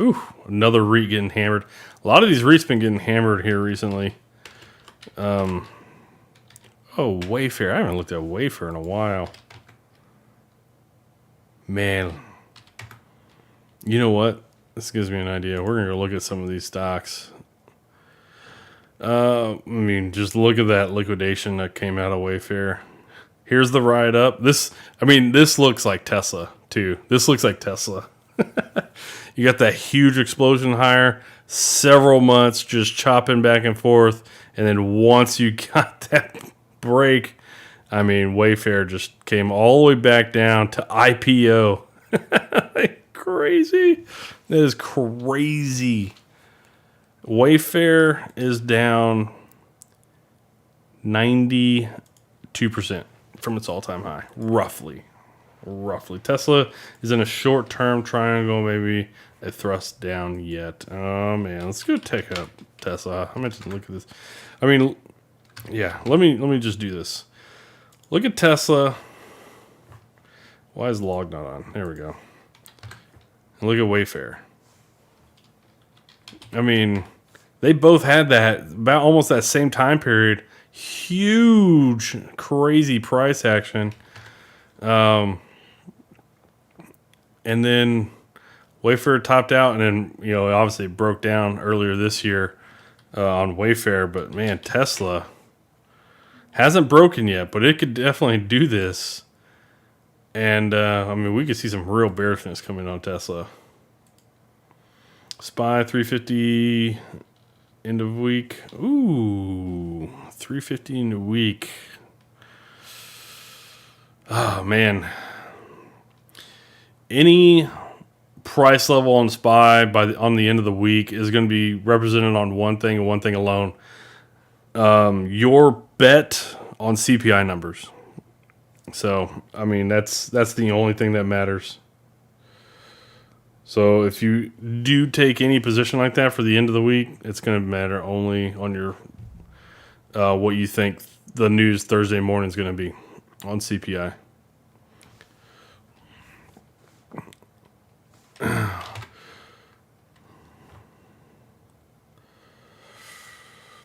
S1: Ooh, another REIT getting hammered. A lot of these REITs been getting hammered here recently. Wayfair. I haven't looked at Wayfair in a while. Man. You know what? This gives me an idea. We're going to go look at some of these stocks. Just look at that liquidation that came out of Wayfair. Here's the ride up. This looks like Tesla, too. This looks like Tesla. You got that huge explosion higher, several months just chopping back and forth, and then once you got that break, Wayfair just came all the way back down to IPO. Crazy. That is crazy. Wayfair is down 92% from its all-time high, roughly. Tesla is in a short-term triangle, maybe a thrust down yet. Oh man, let's go take up Tesla. I'm going to look at this. Let me just do this. Look at Tesla. Why is log not on? There we go. And look at Wayfair. I mean, they both had that about almost that same time period. Huge, crazy price action. And then Wayfair topped out, and then, you know, obviously it broke down earlier this year on Wayfair. But man, Tesla hasn't broken yet, but it could definitely do this. And I mean, we could see some real bearishness coming on Tesla. SPY 350 end of week. Ooh, 350 in a week. Oh man, any price level on SPY on the end of the week is going to be represented on one thing and one thing alone. Your bet on CPI numbers. So, I mean, that's the only thing that matters. So, if you do take any position like that for the end of the week, it's going to matter only on your what you think the news Thursday morning is going to be on CPI.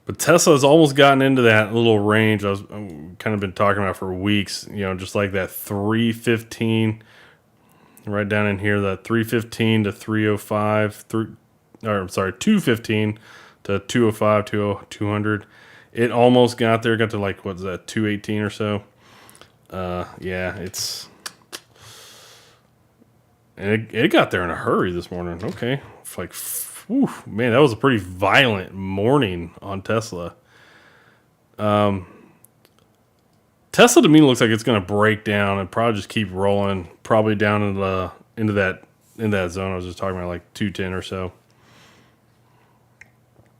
S1: But Tesla's almost gotten into that little range I've kind of been talking about for weeks. You know, just like that 315, right down in here, that 315 to 305, 215 to 205, 200. It almost got there. Got to like, what's that, 218 or so. Yeah, it's... And it got there in a hurry this morning. Okay. It's like, whew, man, that was a pretty violent morning on Tesla. Tesla to me looks like it's going to break down and probably just keep rolling, probably down into that zone I was just talking about, like 210 or so.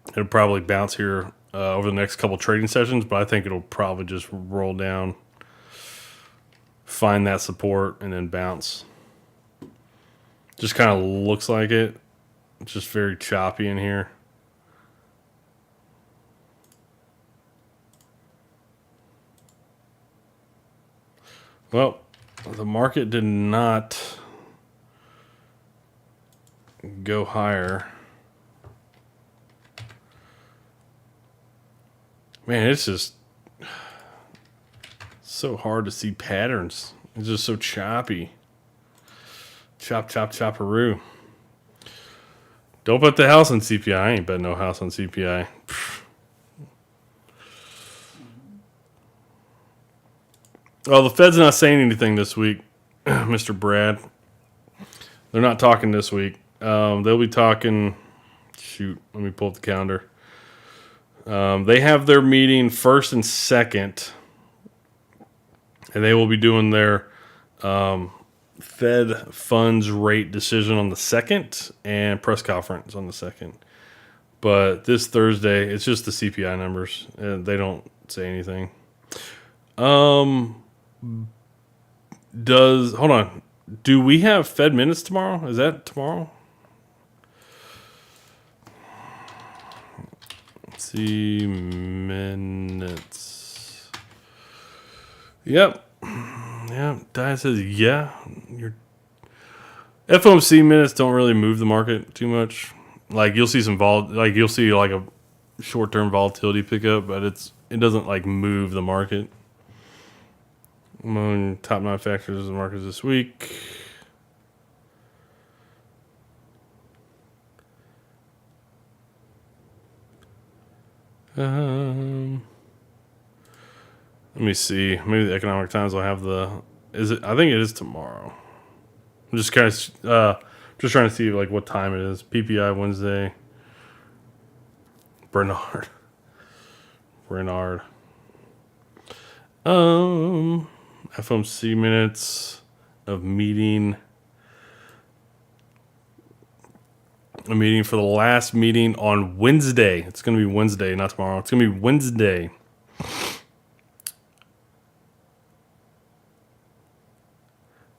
S1: It'll probably bounce here over the next couple trading sessions, but I think it'll probably just roll down, find that support, and then bounce. Just kind of looks like it. It's just very choppy in here. Well, the market did not go higher. Man, it's just so hard to see patterns. It's just so choppy. Chop, chop, chopperoo. Don't bet the house on CPI. I ain't betting no house on CPI. Well, the Fed's not saying anything this week, Mr. Brad. They're not talking this week. They'll be talking... Shoot, let me pull up the calendar. They have their meeting 1st and 2nd, and they will be doing their... Fed funds rate decision on the 2nd and press conference on the 2nd. But this Thursday, it's just the CPI numbers. They don't say anything. Hold on. Do we have Fed minutes tomorrow? Is that tomorrow? Let's see, minutes. Yep. Yeah, Diane says, yeah. Your FOMC minutes don't really move the market too much. Like, you'll see some you'll see like a short-term volatility pickup, but it doesn't like move the market. Among top 9 factors of the markets this week. Let me see. Maybe the Economic Times will have the... I think it is tomorrow. I'm just kind of just trying to see like what time it is. PPI Wednesday. Bernard. FOMC minutes of meeting. A meeting for the last meeting on Wednesday. It's going to be Wednesday, not tomorrow. It's going to be Wednesday.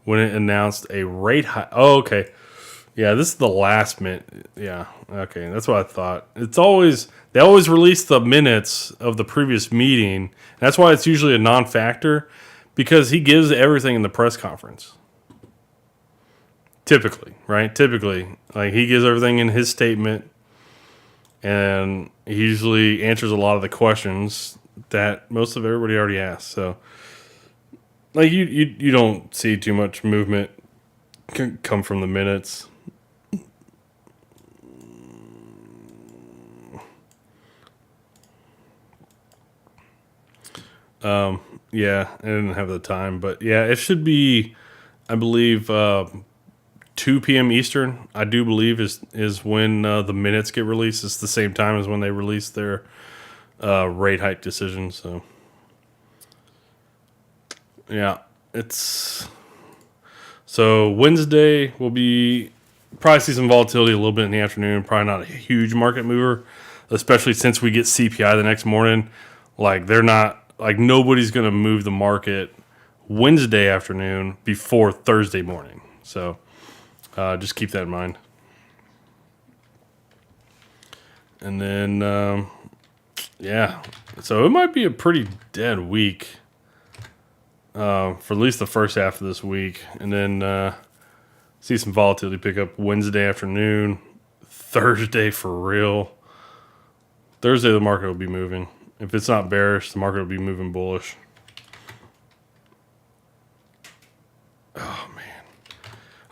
S1: When it announced a rate hike. Oh, okay. Yeah, this is the last minute. Yeah, okay. That's what I thought. They always release the minutes of the previous meeting. That's why it's usually a non-factor, because he gives everything in the press conference. Typically, right? Typically, like he gives everything in his statement, and he usually answers a lot of the questions that most of everybody already asked. So, like you don't see too much movement come from the minutes. Yeah, I didn't have the time, but yeah, it should be, I believe, 2 p.m. Eastern. I do believe is when the minutes get released. It's the same time as when they release their rate hike decision. So yeah, it's so Wednesday will be probably see some volatility a little bit in the afternoon. Probably not a huge market mover, especially since we get CPI the next morning. Like they're not like nobody's going to move the market Wednesday afternoon before Thursday morning. So just keep that in mind. And then yeah, so it might be a pretty dead week for at least the first half of this week, and then see some volatility pick up Wednesday afternoon, Thursday for real. Thursday the market will be moving. If it's not bearish, the market will be moving bullish. Oh man,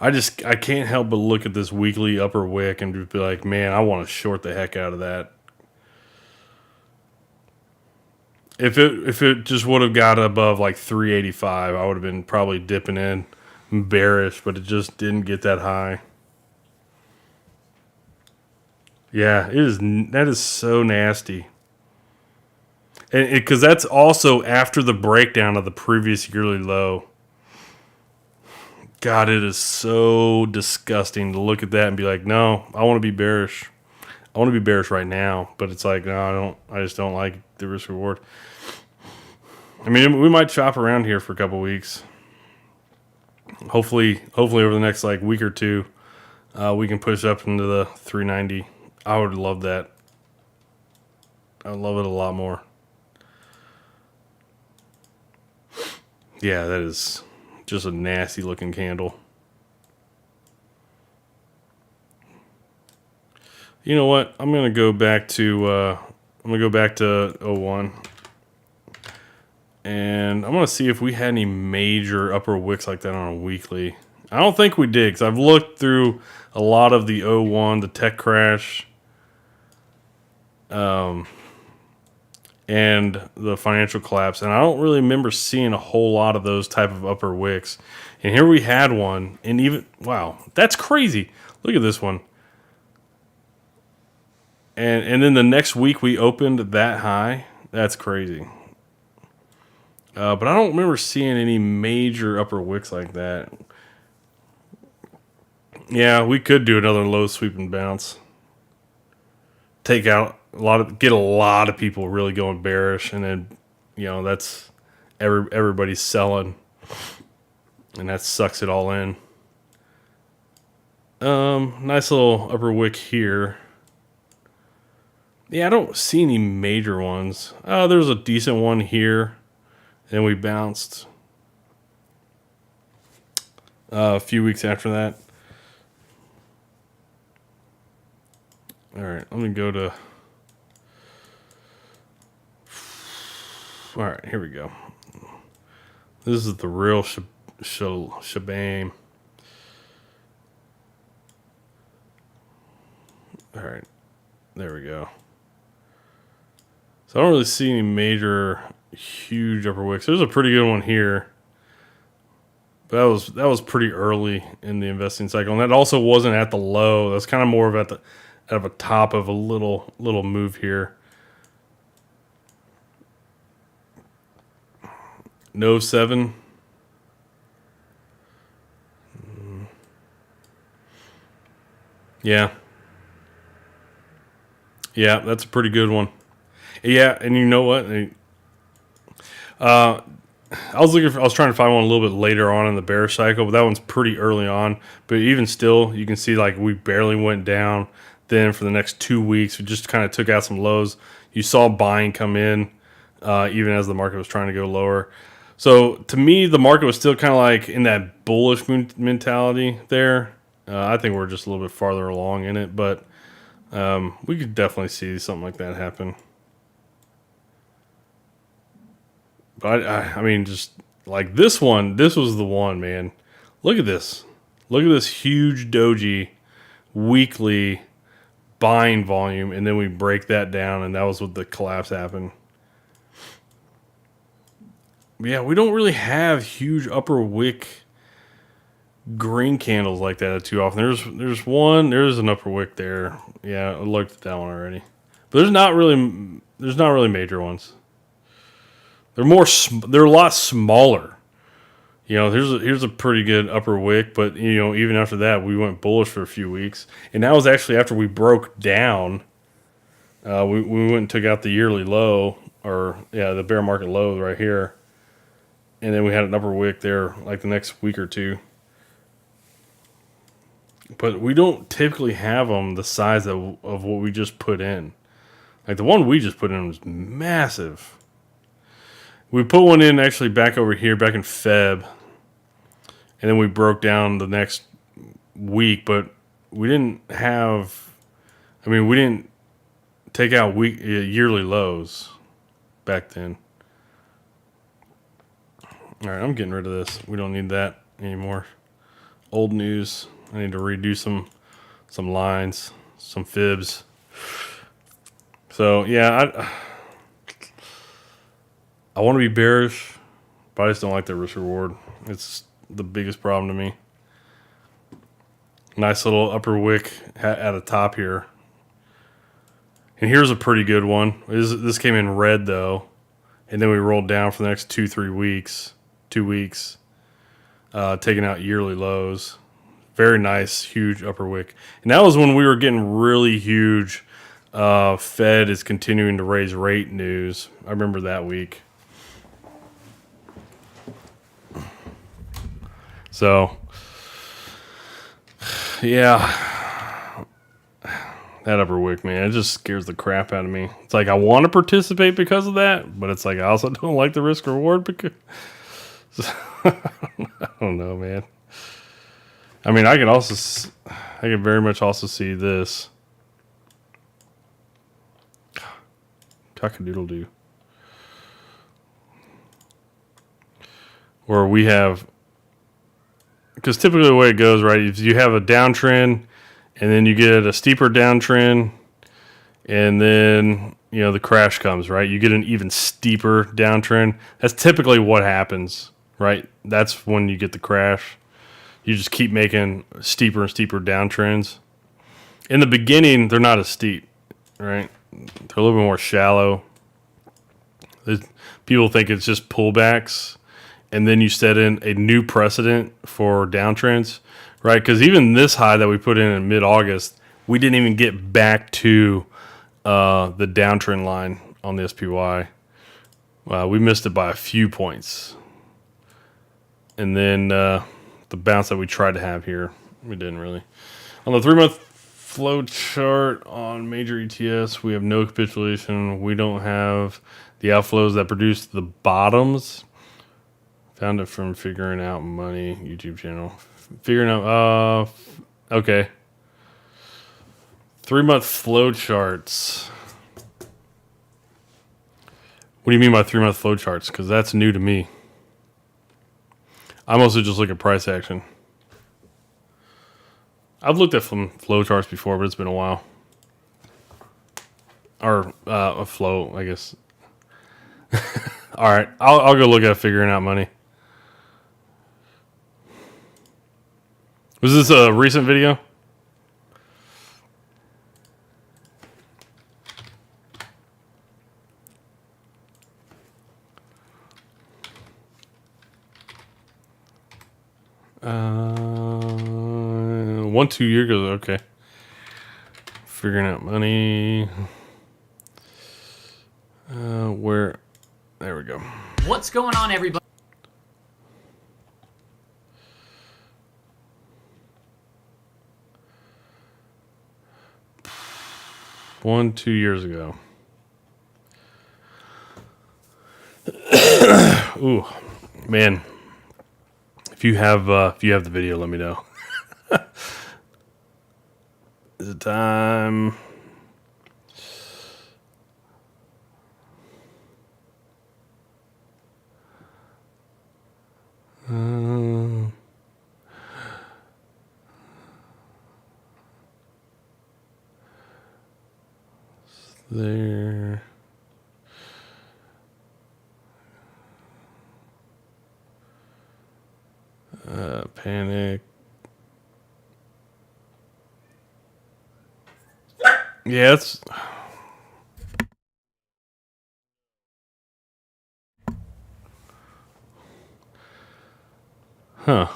S1: I can't help but look at this weekly upper wick and just be like, man, I want to short the heck out of that. If it just would have got above like 385, I would have been probably dipping in bearish, but it just didn't get that high. Yeah, that is so nasty. And because that's also after the breakdown of the previous yearly low. God, it is so disgusting to look at that and be like, no, I want to be bearish. I want to be bearish right now, but it's like, no, I don't. I just don't like the risk reward. I mean, we might chop around here for a couple weeks. Hopefully over the next like week or two, we can push up into the 390. I would love that. I would love it a lot more. Yeah, that is just a nasty looking candle. You know what? I'm gonna go back to '01, and I'm gonna see if we had any major upper wicks like that on a weekly. I don't think we did, because I've looked through a lot of the '01, the tech crash, and the financial collapse, and I don't really remember seeing a whole lot of those type of upper wicks. And here we had one, and even wow, that's crazy. Look at this one. And then the next week we opened that high. That's crazy. But I don't remember seeing any major upper wicks like that. Yeah, we could do another low sweep and bounce. Take out get a lot of people really going bearish, and then that's everybody's selling, and that sucks it all in. Nice little upper wick here. Yeah, I don't see any major ones. There's a decent one here, and we bounced a few weeks after that. All right, let me go to. All right, here we go. This is the real shebang. All right, there we go. So I don't really see any major, huge upper wicks. There's a pretty good one here, but that was pretty early in the investing cycle, and that also wasn't at the low. That's kind of more of at a top of a little move here. No 7. Yeah. Yeah, that's a pretty good one. Yeah, and you know what? I was trying to find one a little bit later on in the bear cycle, but that one's pretty early on. But even still, you can see like we barely went down. Then for the next 2 weeks, we just kind of took out some lows. You saw buying come in, even as the market was trying to go lower. So to me, the market was still kind of like in that bullish mentality there. I think we're just a little bit farther along in it, but we could definitely see something like that happen. But I mean, just like this one, this was the one, man. Look at this. Look at this huge doji weekly buying volume, and then we break that down, and that was what the collapse happened. But yeah, we don't really have huge upper wick green candles like that too often. There's an upper wick there. Yeah, I looked at that one already. But there's not really major ones. They're a lot smaller. You know, here's a pretty good upper wick, but you know, even after that, we went bullish for a few weeks, and that was actually after we broke down. We went and took out the yearly low, or yeah, the bear market low right here, and then we had an upper wick there like the next week or two. But we don't typically have them the size of what we just put in. Like the one we just put in was massive. We put one in actually back over here, back in Feb. And then we broke down the next week, but we didn't take out yearly lows back then. All right, I'm getting rid of this. We don't need that anymore. Old news. I need to redo some lines, some fibs. So yeah, I want to be bearish, but I just don't like the risk reward. It's the biggest problem to me. Nice little upper wick at the top here. And here's a pretty good one. This came in red though, and then we rolled down for the next 2 weeks, taking out yearly lows. Very nice, huge upper wick. And that was when we were getting really huge Fed is continuing to raise rate news. I remember that week. So, yeah, that upper wick, man, it just scares the crap out of me. It's like I want to participate because of that, but it's like I also don't like the risk reward because I don't know, man. I mean, I could very much also see this. Cock-a-doodle-doo. Where we have, because typically the way it goes, right, if you have a downtrend and then you get a steeper downtrend and then, you know, the crash comes, right? You get an even steeper downtrend. That's typically what happens, right? That's when you get the crash. You just keep making steeper and steeper downtrends. In the beginning, they're not as steep, right? They're a little bit more shallow. People think it's just pullbacks, and then you set in a new precedent for downtrends, right? Because even this high that we put in mid-August, we didn't even get back to the downtrend line on the SPY. We missed it by a few points. And then the bounce that we tried to have here, we didn't really. On the 3-month flow chart on major ETS, we have no capitulation. We don't have the outflows that produce the bottoms. Found it from Figuring Out Money YouTube channel. Figuring out, okay. 3-month flow charts. What do you mean by 3-month flow charts? Because that's new to me. I mostly just look at price action. I've looked at some flow charts before, but it's been a while. Or a flow, I guess. All right, I'll go look at Figuring Out Money. Was this a recent video? One, 2 years ago. Okay. Figuring Out Money. Where? There we go.
S2: What's going on, everybody?
S1: One, 2 years ago. Ooh, man. If you have the video, let me know. Is it time? There. Panic. Yeah, it's. Huh.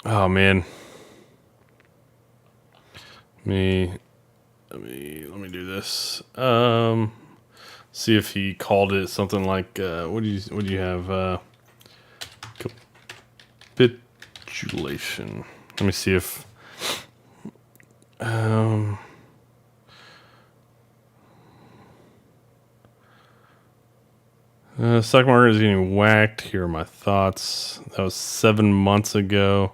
S1: Oh man. Let me do this. See if he called it something like what do you have? Capitulation. Let me see if stock market is getting whacked. Here are my thoughts. That was 7 months ago.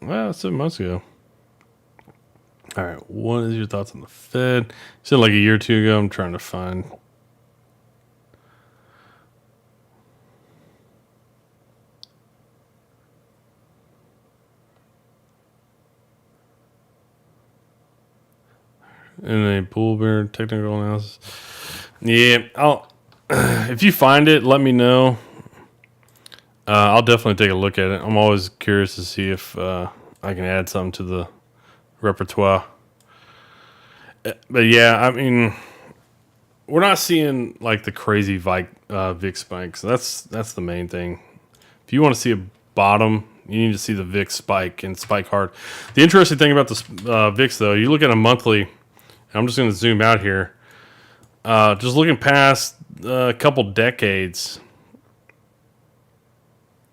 S1: Well, 7 months ago. All right, what is your thoughts on the Fed? You said like a year or two ago. I'm trying to find. And a bull bear technical analysis. Yeah, I'll. If you find it, let me know. I'll definitely take a look at it. I'm always curious to see if I can add something to the repertoire. But yeah, I mean, we're not seeing like the crazy VIX spikes. That's the main thing. If you want to see a bottom, you need to see the VIX spike and spike hard. The interesting thing about the VIX, though, you look at a monthly. I'm just going to zoom out here. Just looking past a couple decades.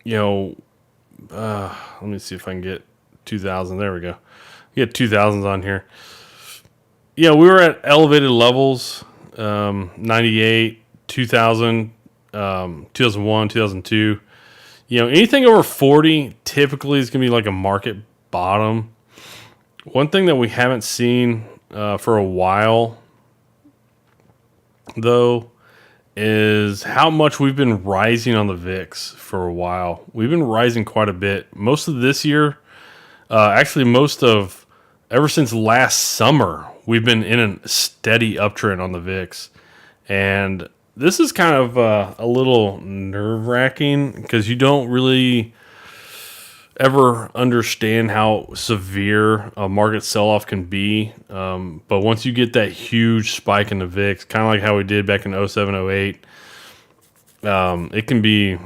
S1: Let me see if I can get 2000. There we go. Get 2000s on here. Yeah, we were at elevated levels. 98, 2000, 2001, 2002. Anything over 40 typically is going to be like a market bottom. One thing that we haven't seen for a while, though, is how much we've been rising on the VIX for a while. We've been rising quite a bit. Most of this year, actually ever since last summer, we've been in a steady uptrend on the VIX. And this is kind of a little nerve-wracking because you don't really ever understand how severe a market sell-off can be. But once you get that huge spike in the VIX, kind of like how we did back in 07, 08, it can be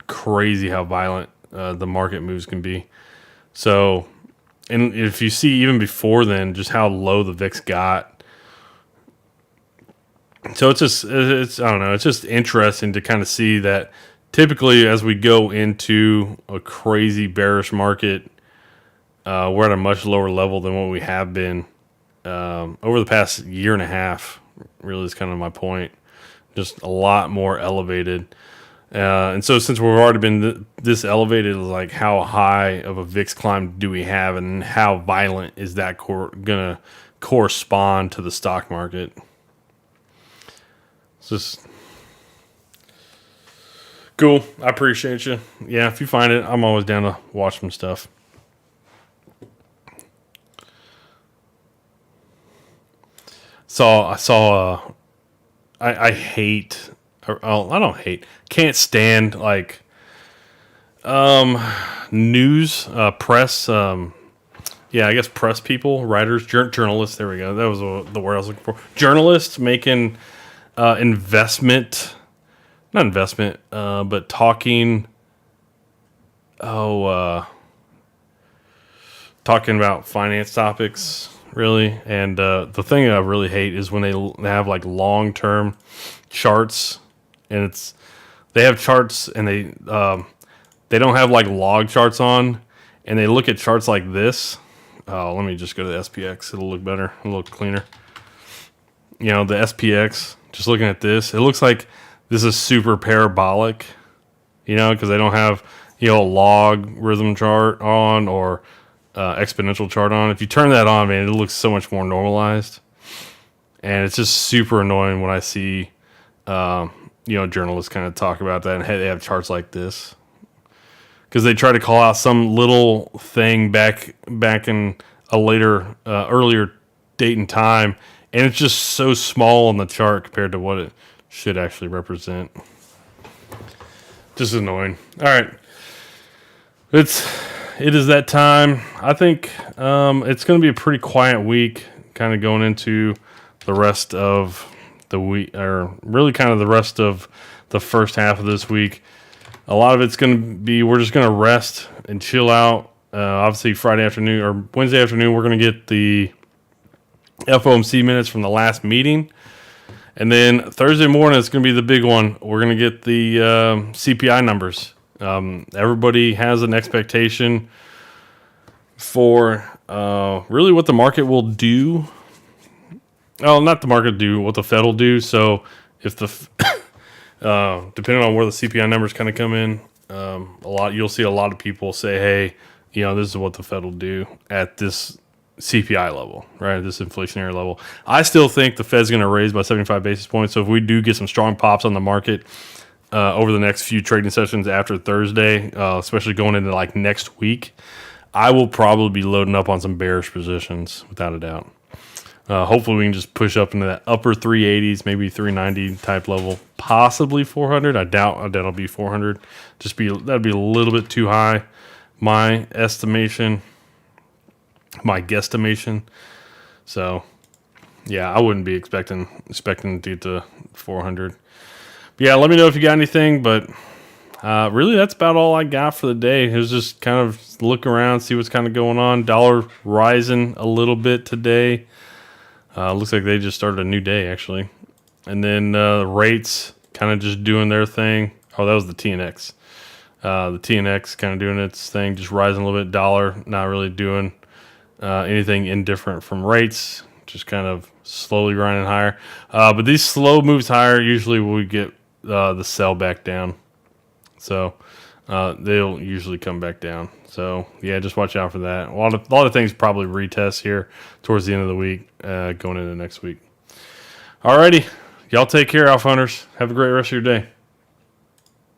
S1: crazy how violent the market moves can be. So, and if you see even before then, just how low the VIX got. So it's I don't know, it's just interesting to kind of see that typically as we go into a crazy bearish market, we're at a much lower level than what we have been over the past year and a half. Really is kind of my point. Just a lot more elevated. And so since we've already been this elevated, like how high of a VIX climb do we have and how violent is that going to correspond to the stock market? It's just cool. I appreciate you. Yeah, if you find it, I'm always down to watch some stuff. I hate, I don't hate, can't stand like news, press, I guess press people, writers, journalists. There we go. That was the word I was looking for. Journalists making not investment, but talking. Talking about finance topics, really. And the thing I really hate is when they have like long-term charts, and they have charts and they don't have like log charts on, and they look at charts like this. Oh, let me just go to the SPX. It'll look better. It'll look cleaner. The SPX, just looking at this, it looks like this is super parabolic, because they don't have, a log rhythm chart on or exponential chart on. If you turn that on, man, it looks so much more normalized. And it's just super annoying when I see, journalists kind of talk about that and they have charts like this. Because they try to call out some little thing back in a earlier date and time, and it's just so small on the chart compared to what it should actually represent. Just annoying. All right, it is that time. I think it's going to be a pretty quiet week, kind of going into the rest of the week, or really kind of the rest of the first half of this week. A lot of it's going to be, we're just going to rest and chill out. Obviously, Friday afternoon or Wednesday afternoon, we're going to get the FOMC minutes from the last meeting. And then Thursday morning, it's going to be the big one. We're going to get the CPI numbers. Everybody has an expectation for really what the market will do. Oh, not the market do, what the Fed will do. So if the depending on where the CPI numbers kind of come in, you'll see a lot of people say, hey, this is what the Fed will do at this CPI level, right? This inflationary level. I still think the Fed's going to raise by 75 basis points. So if we do get some strong pops on the market over the next few trading sessions after Thursday, especially going into like next week, I will probably be loading up on some bearish positions without a doubt. Hopefully we can just push up into that upper 380s, maybe 390 type level, possibly 400. I doubt it'll be 400. That'd be a little bit too high, my guesstimation. So, yeah, I wouldn't be expecting to get to 400. But yeah, let me know if you got anything. But really, that's about all I got for the day. It was just kind of look around, see what's kind of going on. Dollar rising a little bit today. Looks like they just started a new day, actually. And then the rates kind of just doing their thing. Oh, that was the TNX. The TNX kind of doing its thing, just rising a little bit. Dollar not really doing anything indifferent from rates, just kind of slowly grinding higher. But these slow moves higher, usually we get the sell back down. So they'll usually come back down. So, yeah, just watch out for that. A lot of things probably retest here towards the end of the week, going into next week. Alrighty. Y'all take care, Alpha Hunters. Have a great rest of your day.